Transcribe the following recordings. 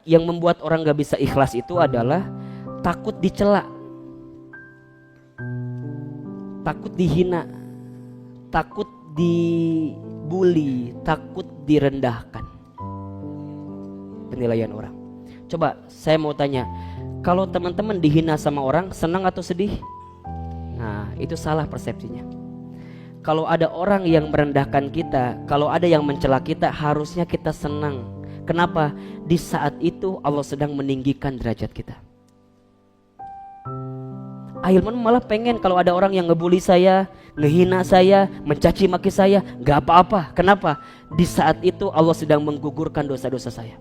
yang membuat orang gak bisa ikhlas itu adalah takut dicela, takut dihina, takut dibully, takut direndahkan. Penilaian orang. Coba saya mau tanya, kalau teman-teman dihina sama orang, senang atau sedih? Nah, itu salah persepsinya. Kalau ada orang yang merendahkan kita, kalau ada yang mencela kita, harusnya kita senang. Kenapa? Di saat itu Allah sedang meninggikan derajat kita. Ahilman malah pengen kalau ada orang yang ngebully saya, ngehina saya, mencaci maki saya, gak apa-apa. Kenapa? Di saat itu Allah sedang menggugurkan dosa-dosa saya.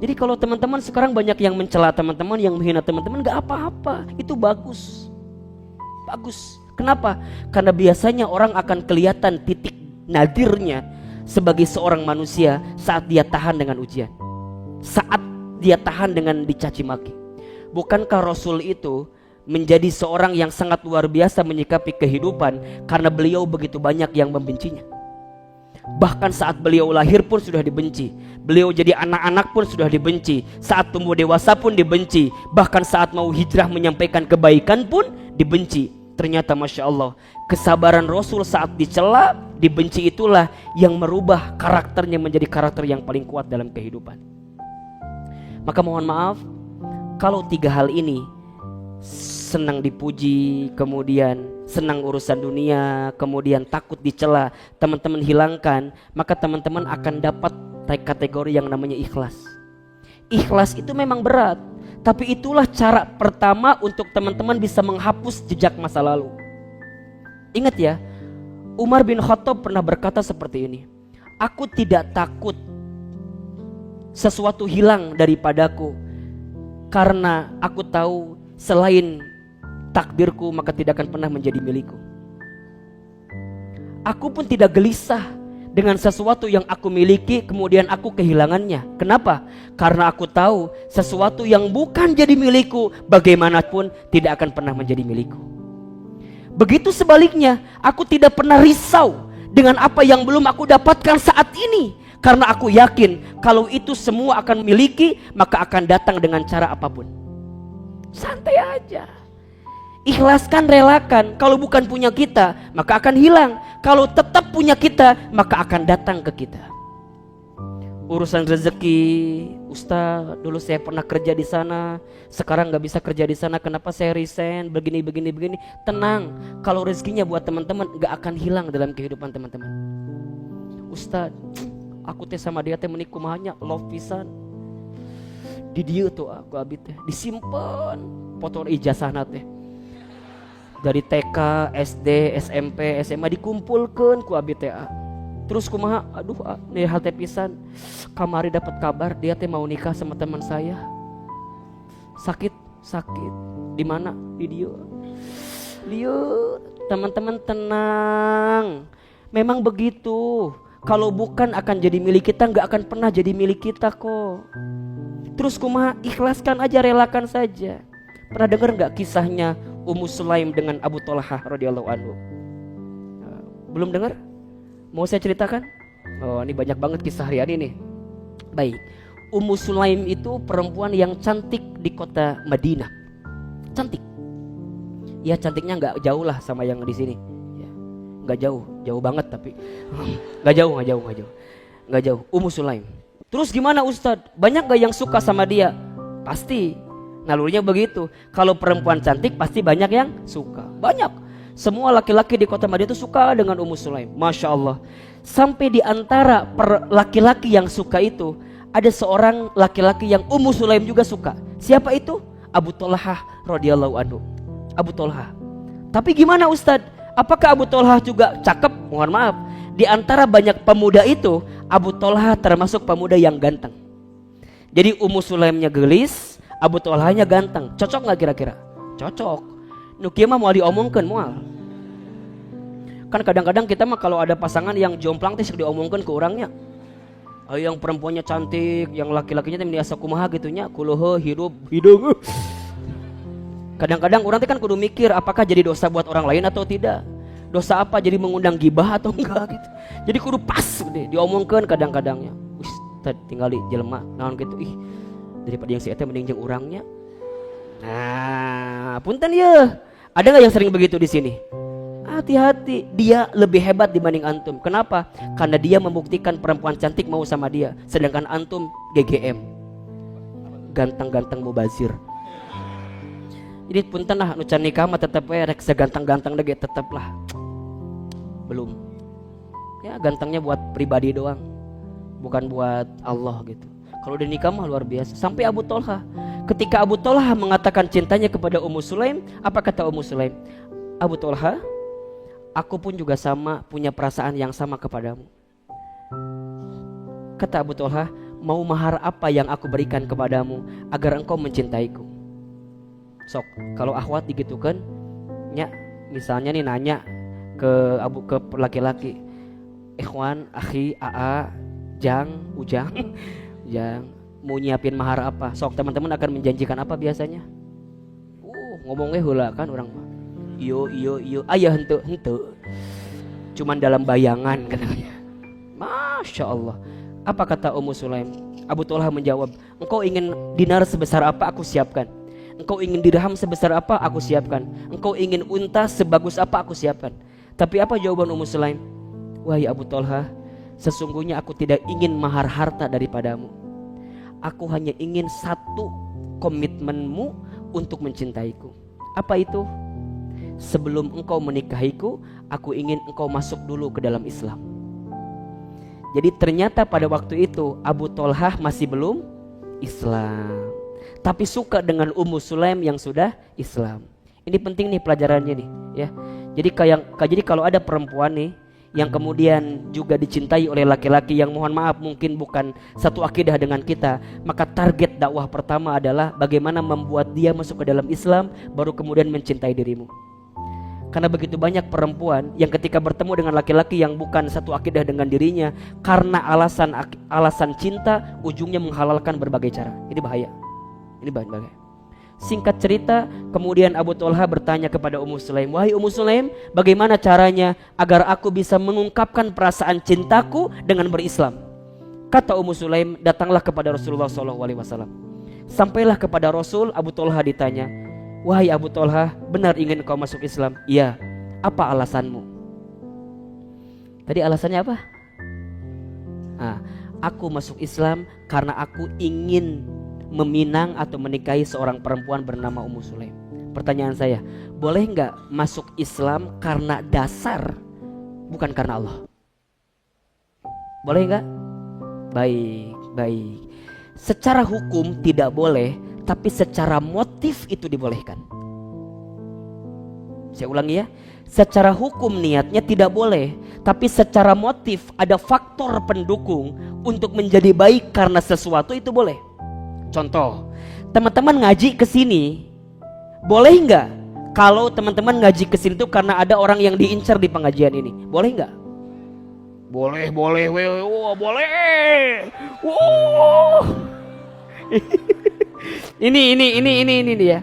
Jadi kalau teman-teman sekarang banyak yang mencela teman-teman, yang menghina teman-teman, gak apa-apa. Itu bagus. Bagus. Kenapa? Karena biasanya orang akan kelihatan titik nadirnya sebagai seorang manusia saat dia tahan dengan ujian, saat dia tahan dengan dicaci maki. Bukankah Rasul itu menjadi seorang yang sangat luar biasa menyikapi kehidupan karena beliau begitu banyak yang membencinya? Bahkan saat beliau lahir pun sudah dibenci, beliau jadi anak-anak pun sudah dibenci, saat tumbuh dewasa pun dibenci, bahkan saat mau hijrah menyampaikan kebaikan pun dibenci. Ternyata Masya Allah, kesabaran Rasul saat dicela, dibenci itulah yang merubah karakternya menjadi karakter yang paling kuat dalam kehidupan. Maka mohon maaf, kalau tiga hal ini, senang dipuji, kemudian senang urusan dunia, kemudian takut dicela, teman-teman hilangkan, maka teman-teman akan dapat kategori yang namanya ikhlas. Ikhlas itu memang berat, tapi itulah cara pertama untuk teman-teman bisa menghapus jejak masa lalu. Ingat ya, Umar bin Khattab pernah berkata seperti ini, aku tidak takut sesuatu hilang daripadaku, karena aku tahu selain takdirku maka tidak akan pernah menjadi milikku. Aku pun tidak gelisah dengan sesuatu yang aku miliki kemudian aku kehilangannya. Kenapa? Karena aku tahu sesuatu yang bukan jadi milikku bagaimanapun tidak akan pernah menjadi milikku. Begitu sebaliknya, aku tidak pernah risau dengan apa yang belum aku dapatkan saat ini, karena aku yakin kalau itu semua akan miliki maka akan datang dengan cara apapun. Santai aja. Ikhlaskan, relakan. Kalau bukan punya kita, maka akan hilang. Kalau tetap punya kita, maka akan datang ke kita. Urusan rezeki, Ustaz, dulu saya pernah kerja di sana, sekarang nggak bisa kerja di sana. Kenapa saya resign? Begini. Tenang, kalau rezekinya buat teman-teman, nggak akan hilang dalam kehidupan teman-teman. Ustaz, aku teh sama dia teh menikah mahanya love pisan. Di dia tuh aku abis teh disimpan foto ijazahna teh. Dari TK, SD, SMP, SMA dikumpulkan ku abi teh. Terus kumaha, aduh nih hal teh pisan. Kamari dapat kabar dia teh mau nikah sama teman saya. Sakit. Di mana? Di dia. Teman-teman tenang. Memang begitu. Kalau bukan akan jadi milik kita, nggak akan pernah jadi milik kita kok. Terus kumaha, ikhlaskan aja, relakan saja. Pernah dengar nggak kisahnya Ummu Sulaim dengan Abu Thalhah radhiyallahu anhu? Belum dengar? Mau saya ceritakan? Oh, ini banyak banget kisah harian ini. Baik, Ummu Sulaim itu perempuan yang cantik di kota Madinah. Cantik. Ya cantiknya nggak jauh lah sama yang di sini. Ya, nggak jauh banget tapi nggak jauh. Ummu Sulaim. Terus gimana Ustadz? Banyak gak yang suka sama dia? Pasti. Nalurinya begitu. Kalau perempuan cantik pasti banyak yang suka. Banyak. Semua laki-laki di kota Madinah itu suka dengan Ummu Sulaim. Masya Allah. Sampai di antara laki-laki yang suka itu, ada seorang laki-laki yang Ummu Sulaim juga suka. Siapa itu? Abu Thalhah radhiyallahu anhu. Abu Thalhah. Tapi gimana Ustadz? Apakah Abu Thalhah juga cakep? Mohon maaf. Di antara banyak pemuda itu, Abu Thalhah termasuk pemuda yang ganteng. Jadi Ummu Sulaimnya gelis, Abu Thalhahnya ganteng. Cocok gak kira-kira? Cocok. Nukia mah mau diomongkan mual. Kan kadang-kadang kita mah kalau ada pasangan yang jomplang teh diomongkan ke orangnya. Yang perempuannya cantik, yang laki-lakinya teh biasa kumaha gitunya, kuluh hidup hidung. Kadang-kadang orang teh kan kudu mikir apakah jadi dosa buat orang lain atau tidak. Dosa apa, jadi mengundang gibah atau enggak gitu. Jadi kudu pas deh diomongkan kadang-kadangnya. kita tinggal di jelema naon gitu, ih daripada yang si eta mending jeung urangnya. Nah, punten ya. Ada nggak yang sering begitu di sini? Hati-hati, dia lebih hebat dibanding antum. Kenapa? Karena dia membuktikan perempuan cantik mau sama dia, sedangkan antum GGM, ganteng-ganteng mubazir. Jadi punten lah, nu can nikah mah tetep rek seganteng-ganteng dege tetep lah. Belum. Ya gantengnya buat pribadi doang, bukan buat Allah gitu. Kalau udah nikah mah luar biasa. Sampai Abu Tolha, ketika Abu Tolha mengatakan cintanya kepada Ummu Sulaim, apa kata Ummu Sulaim? Abu Tolha, aku pun juga sama, punya perasaan yang sama kepadamu. Kata Abu Tolha, mau mahar apa yang aku berikan kepadamu agar engkau mencintaiku? Sok, kalau akhwat digitukan, nya misalnya nih nanya ke laki-laki, ikhwan, akhi, aa, jang, ujang, jang, mau nyiapin mahar apa? Sok, teman-teman akan menjanjikan apa biasanya? Ngomongnya heula kan orang mah. Iyo, ayah hente. Cuman dalam bayangan katanya. Masya Allah. Apa kata Ummu Sulaim? Abu Tolha menjawab, engkau ingin dinar sebesar apa aku siapkan. Engkau ingin dirham sebesar apa aku siapkan. Engkau ingin unta sebagus apa aku siapkan. Tapi apa jawaban Ummu Sulaim? Wahai Abu Tolha, sesungguhnya aku tidak ingin mahar harta daripadamu. Aku hanya ingin satu komitmenmu untuk mencintaiku. Apa itu? Sebelum engkau menikahiku, aku ingin engkau masuk dulu ke dalam Islam. Jadi ternyata pada waktu itu Abu Tolha masih belum Islam, tapi suka dengan Ummu Sulaim yang sudah Islam. Ini penting nih pelajarannya nih ya. Jadi kalau ada perempuan nih yang kemudian juga dicintai oleh laki-laki yang mohon maaf mungkin bukan satu akidah dengan kita, maka target dakwah pertama adalah bagaimana membuat dia masuk ke dalam Islam, baru kemudian mencintai dirimu. Karena begitu banyak perempuan yang ketika bertemu dengan laki-laki yang bukan satu akidah dengan dirinya, karena alasan cinta ujungnya menghalalkan berbagai cara. Ini bahaya. Ini bahaya. Singkat cerita, kemudian Abu Tolha bertanya kepada Ummu Sulaim, wahai Ummu Sulaim, bagaimana caranya agar aku bisa mengungkapkan perasaan cintaku dengan berislam? Kata Ummu Sulaim, datanglah kepada Rasulullah SAW. Sampailah kepada Rasul, Abu Tolha ditanya, wahai Abu Tolha, benar ingin kau masuk Islam? Iya. Apa alasanmu? Tadi alasannya apa? Aku masuk Islam karena aku ingin meminang atau menikahi seorang perempuan bernama Ummu Sulaim. Pertanyaan saya, boleh nggak masuk Islam karena dasar, bukan karena Allah? Boleh nggak? Baik. Secara hukum tidak boleh, tapi secara motif itu dibolehkan. Saya ulangi ya, secara hukum niatnya tidak boleh, tapi secara motif ada faktor pendukung untuk menjadi baik karena sesuatu itu boleh. Contoh, teman-teman ngaji ke sini, boleh nggak? Kalau teman-teman ngaji ke sini tuh karena ada orang yang diincar di pengajian ini, boleh nggak? Boleh, boleh. Ini dia.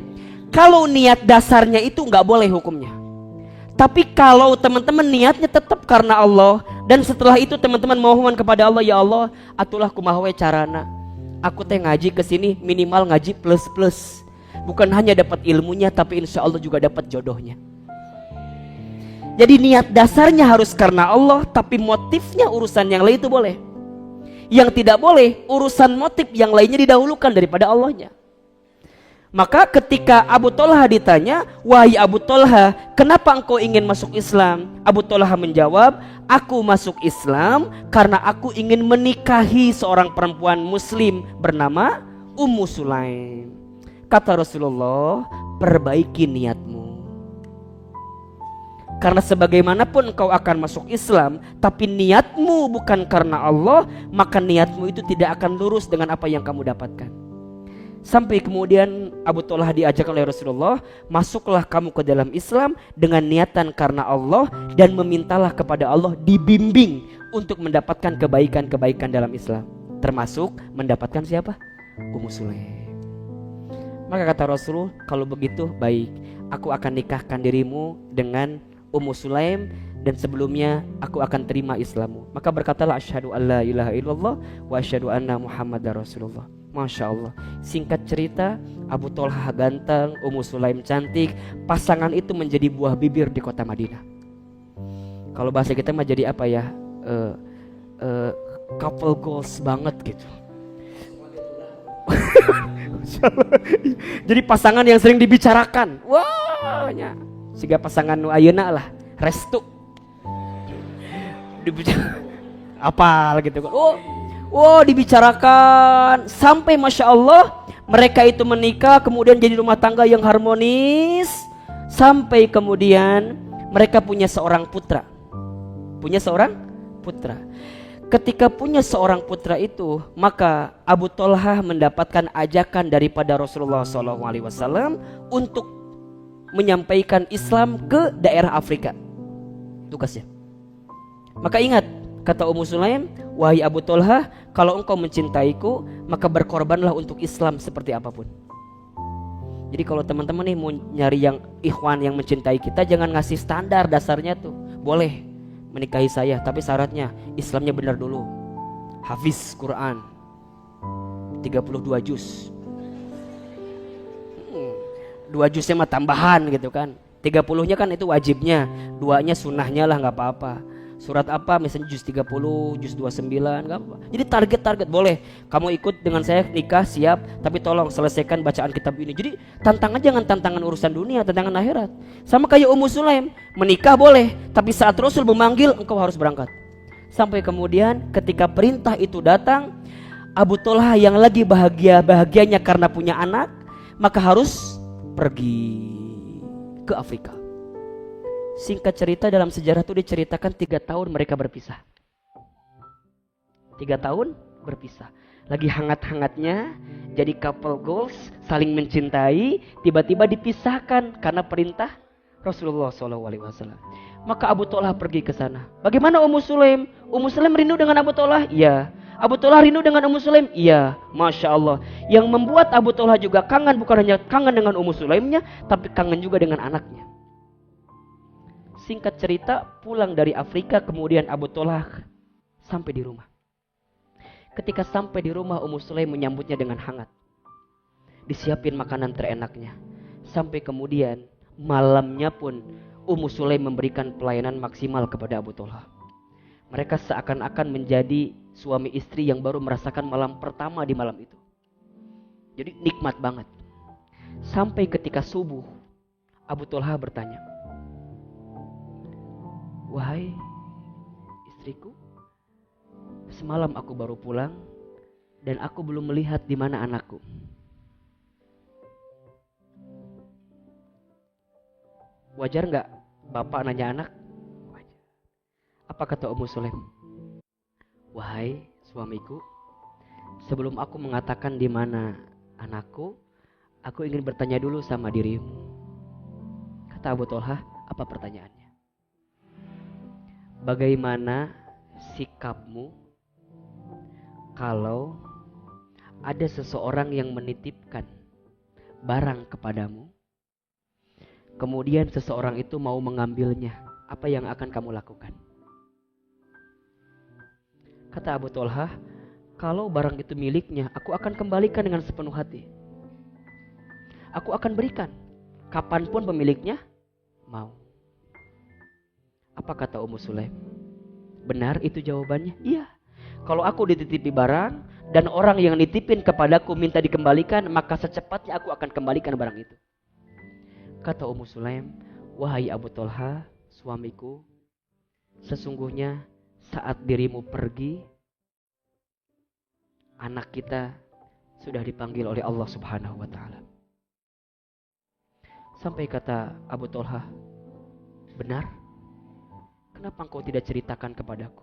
Kalau niat dasarnya itu nggak boleh hukumnya. Tapi kalau teman-teman niatnya tetap karena Allah, dan setelah itu teman-teman mohon kepada Allah, ya Allah, atulah kumaha we carana. Aku teh ngaji ke sini minimal ngaji plus. Bukan hanya dapat ilmunya, tapi insya Allah juga dapat jodohnya. Jadi niat dasarnya harus karena Allah, tapi motifnya urusan yang lain itu boleh. Yang tidak boleh, urusan motif yang lainnya didahulukan daripada Allahnya. Maka ketika Abu Tolha ditanya, wahai Abu Tolha, kenapa engkau ingin masuk Islam? Abu Tolha menjawab, aku masuk Islam karena aku ingin menikahi seorang perempuan muslim bernama Ummu Sulaim. Kata Rasulullah, perbaiki niatmu. Karena sebagaimanapun engkau akan masuk Islam, tapi niatmu bukan karena Allah, maka niatmu itu tidak akan lurus dengan apa yang kamu dapatkan. Sampai kemudian Abu Tolha diajak oleh Rasulullah, masuklah kamu ke dalam Islam dengan niatan karena Allah, dan memintalah kepada Allah dibimbing untuk mendapatkan kebaikan-kebaikan dalam Islam, termasuk mendapatkan siapa? Ummu Sulaim. Maka kata Rasul, kalau begitu baik, aku akan nikahkan dirimu dengan Ummu Sulaim dan sebelumnya aku akan terima Islammu. Maka berkatalah asyhadu alla ilaha illallah wa asyhadu anna muhammadar rasulullah. Masya Allah. Singkat cerita, Abu Thalhah ganteng, Ummu Sulaim cantik. Pasangan itu menjadi buah bibir di kota Madinah. Kalau bahasa kita mah jadi apa ya, couple goals banget gitu. Jadi pasangan yang sering dibicarakan. Wah, sehingga pasangan nu ayeuna lah restu apa gitu kan. Dibicarakan sampai Masya Allah mereka itu menikah, kemudian jadi rumah tangga yang harmonis, sampai kemudian mereka punya seorang putra. Ketika punya seorang putra itu, maka Abu Thalhah mendapatkan ajakan daripada Rasulullah SAW untuk menyampaikan Islam ke daerah Afrika. Tugasnya. Maka ingat, kata Ummu Sulaim, wahai Abu Thalhah, kalau engkau mencintaiku, maka berkorbanlah untuk Islam seperti apapun. Jadi kalau teman-teman nih mau nyari yang ikhwan yang mencintai kita, jangan ngasih standar dasarnya tuh. Boleh menikahi saya, tapi syaratnya Islamnya benar dulu. Hafiz Quran 32 juz. 2 juznya mah tambahan gitu kan. 30-nya kan itu wajibnya, 2-nya sunnahnya lah, nggak apa-apa. Surat apa misalnya juz 30, juz 29, nggak apa-apa. Jadi target boleh. Kamu ikut dengan saya nikah siap, tapi tolong selesaikan bacaan kitab ini. Jadi tantangan jangan tantangan urusan dunia, tantangan akhirat. Sama kayak Ummu Sulaim, menikah boleh, tapi saat Rasul memanggil engkau harus berangkat. Sampai kemudian ketika perintah itu datang, Abu Thalhah yang lagi bahagianya karena punya anak, maka harus pergi ke Afrika. Singkat cerita, dalam sejarah itu diceritakan 3 tahun mereka berpisah. 3 tahun berpisah. Lagi hangat-hangatnya, jadi couple goals, saling mencintai, tiba-tiba dipisahkan karena perintah Rasulullah SAW. Maka Abu Thalhah pergi ke sana. Bagaimana Ummu Sulaim? Ummu Sulaim rindu dengan Abu Thalhah? Iya. Abu Thalhah rindu dengan Ummu Sulaim? Iya. Masya Allah. Yang membuat Abu Thalhah juga kangen, bukan hanya kangen dengan Ummu Sulaimnya, tapi kangen juga dengan anaknya. Singkat cerita, pulang dari Afrika, kemudian Abu Thalhah sampai di rumah. Ketika sampai di rumah, Ummu Sulaim menyambutnya dengan hangat. Disiapin makanan terenaknya. Sampai kemudian malamnya pun Ummu Sulaim memberikan pelayanan maksimal kepada Abu Thalhah. Mereka seakan-akan menjadi suami istri yang baru merasakan malam pertama di malam itu. Jadi nikmat banget. Sampai ketika subuh, Abu Thalhah bertanya, wahai istriku, semalam aku baru pulang dan aku belum melihat di mana anakku. Wajar nggak bapak nanya anak? Wajar. Apa kata Ummu Sulaim? Wahai suamiku, sebelum aku mengatakan di mana anakku, aku ingin bertanya dulu sama dirimu. Kata Abu Thalhah, apa pertanyaannya? Bagaimana sikapmu kalau ada seseorang yang menitipkan barang kepadamu, kemudian seseorang itu mau mengambilnya, apa yang akan kamu lakukan? Kata Abu Thalhah, kalau barang itu miliknya, aku akan kembalikan dengan sepenuh hati. Aku akan berikan, kapanpun pemiliknya mau. Apa kata Ummu Sulaim? Benar itu jawabannya? Iya. Kalau aku dititipi barang dan orang yang nitipin kepadaku minta dikembalikan, maka secepatnya aku akan kembalikan barang itu. Kata Ummu Sulaim, wahai Abu Thalhah, suamiku, sesungguhnya saat dirimu pergi, anak kita sudah dipanggil oleh Allah Subhanahu wa Ta'ala. Sampai kata Abu Thalhah, benar? Kenapa engkau tidak ceritakan kepadaku?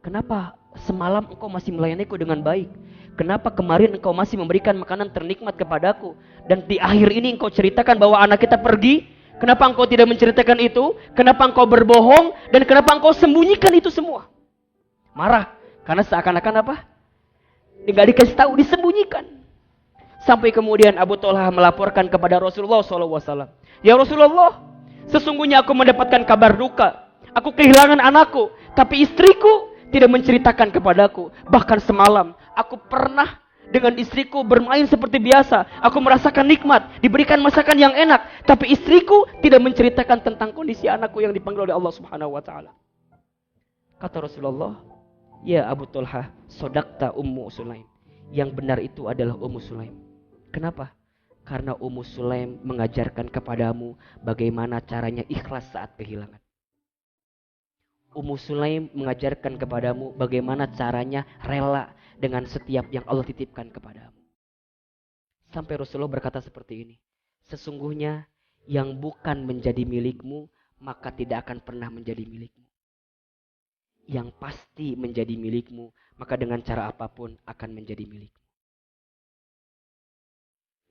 Kenapa semalam engkau masih melayaniku dengan baik? Kenapa kemarin engkau masih memberikan makanan ternikmat kepadaku? Dan di akhir ini engkau ceritakan bahwa anak kita pergi? Kenapa engkau tidak menceritakan itu? Kenapa engkau berbohong? Dan kenapa engkau sembunyikan itu semua? Marah. Karena seakan-akan apa? Nggak dikasih tahu, disembunyikan. Sampai kemudian Abu Thalhah melaporkan kepada Rasulullah SAW. Ya Rasulullah, sesungguhnya aku mendapatkan kabar duka. Aku kehilangan anakku, tapi istriku tidak menceritakan kepadaku. Bahkan semalam aku pernah dengan istriku bermain seperti biasa. Aku merasakan nikmat, diberikan masakan yang enak, tapi istriku tidak menceritakan tentang kondisi anakku yang dipanggil oleh Allah Subhanahu wa taala. Kata Rasulullah, "Ya Abu Talha, sodakta Ummu Sulaim." Yang benar itu adalah Ummu Sulaim. Kenapa? Karena Ummu Sulaim mengajarkan kepadamu bagaimana caranya ikhlas saat kehilangan. Ummu Sulaim mengajarkan kepadamu bagaimana caranya rela dengan setiap yang Allah titipkan kepadamu. Sampai Rasulullah berkata seperti ini, sesungguhnya yang bukan menjadi milikmu, maka tidak akan pernah menjadi milikmu. Yang pasti menjadi milikmu, maka dengan cara apapun akan menjadi milikmu.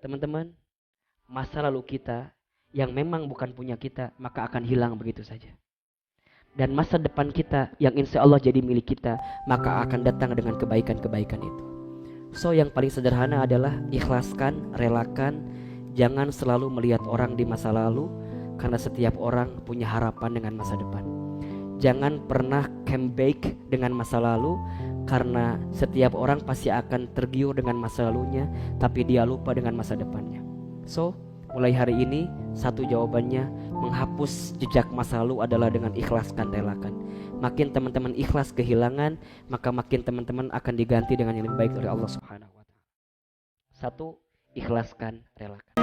Teman-teman, masa lalu kita yang memang bukan punya kita, maka akan hilang begitu saja. Dan masa depan kita yang insya Allah jadi milik kita, maka akan datang dengan kebaikan-kebaikan itu. So yang paling sederhana adalah ikhlaskan, relakan. Jangan selalu melihat orang di masa lalu, karena setiap orang punya harapan dengan masa depan. Jangan pernah comeback dengan masa lalu, karena setiap orang pasti akan tergiur dengan masa lalunya, tapi dia lupa dengan masa depannya. So mulai hari ini, satu jawabannya, menghapus jejak masa lalu adalah dengan ikhlaskan, relakan. Makin teman-teman ikhlas kehilangan, maka makin teman-teman akan diganti dengan yang lebih baik oleh Allah Subhanahu wa taala. Satu, ikhlaskan, relakan.